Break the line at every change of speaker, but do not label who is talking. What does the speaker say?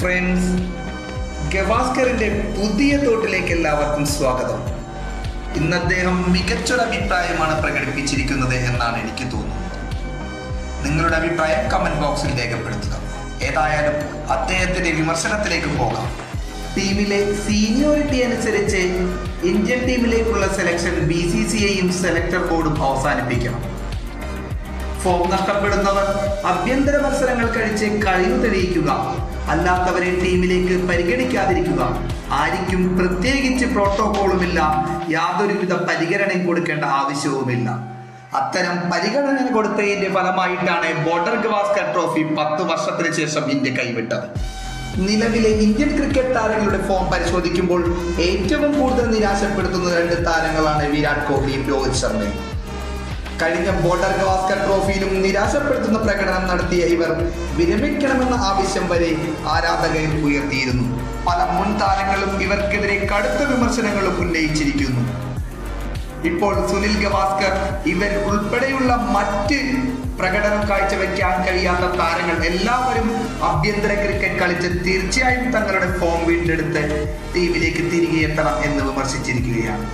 Friends, ഗവാസ്കറിന്റെ പുതിയ തോട്ടിലേക്ക് എല്ലാവർക്കും സ്വാഗതം. ഇന്ന് അദ്ദേഹം മികച്ചൊരു അഭിപ്രായമാണ് പ്രകടിപ്പിച്ചിരിക്കുന്നത് എന്നാണ് എനിക്ക് തോന്നുന്നത്. നിങ്ങളുടെ അഭിപ്രായം കമന്റ് ബോക്സിൽ രേഖപ്പെടുത്തുക. ഏതായാലും അദ്ദേഹത്തിന്റെ വിമർശനത്തിലേക്ക് പോകാം. ടീമിലെ സീനിയോറിറ്റി അനുസരിച്ച് ഇന്ത്യൻ ടീമിലേക്കുള്ള സെലക്ഷൻ BCCIയും സെലക്ടർ ബോർഡും അവസാനിപ്പിക്കണം. ഫോം നഷ്ടപ്പെടുന്നവർ ആഭ്യന്തര മത്സരങ്ങൾ കഴിച്ച് കഴിവ് തെളിയിക്കുക, അല്ലാത്തവരെ ടീമിലേക്ക് പരിഗണിക്കാതിരിക്കുക. ആർക്കും പ്രത്യേകിച്ച് പ്രോട്ടോകോളുമില്ല, യാതൊരുവിധ പരിഗണനയും കൊടുക്കേണ്ട ആവശ്യവുമില്ല. അത്തരം പരിഗണന കൊടുത്തതിന്റെ ഫലമായിട്ടാണ് ബോർഡർ ഗവാസ്കർ ട്രോഫി 10 വർഷത്തിന് ശേഷം ഇന്ത്യ കൈവിട്ടത്. നിലവിലെ ഇന്ത്യൻ ക്രിക്കറ്റ് താരങ്ങളുടെ ഫോം പരിശോധിക്കുമ്പോൾ ഏറ്റവും കൂടുതൽ നിരാശപ്പെടുത്തുന്ന 2 താരങ്ങളാണ് വിരാട് കോഹ്ലിയും രോഹിത് ശർമ്മയും. കഴിഞ്ഞ ബോർഡർ ഗവാസ്കർ ട്രോഫിയിലും നിരാശപ്പെടുത്തുന്ന പ്രകടനം നടത്തിയ ഇവർ വിരമിക്കണമെന്ന ആവശ്യം വരെ ആരാധകർ ഉയർത്തിയിരുന്നു. പല മുൻ താരങ്ങളും ഇവർക്കെതിരെ കടുത്ത വിമർശനങ്ങളും ഉന്നയിച്ചിരിക്കുന്നു. ഇപ്പോൾ സുനിൽ ഗവാസ്കർ, ഇവർ ഉൾപ്പെടെയുള്ള മറ്റ് പ്രകടനം കാഴ്ചവെക്കാൻ കഴിയാത്ത താരങ്ങൾ എല്ലാവരും ആഭ്യന്തര ക്രിക്കറ്റ് കളിച്ച് തീർച്ചയായും തങ്ങളുടെ ഫോം വീണ്ടെടുത്ത് ടീമിലേക്ക് തിരികെ എത്തണം എന്ന് വിമർശിച്ചിരിക്കുകയാണ്.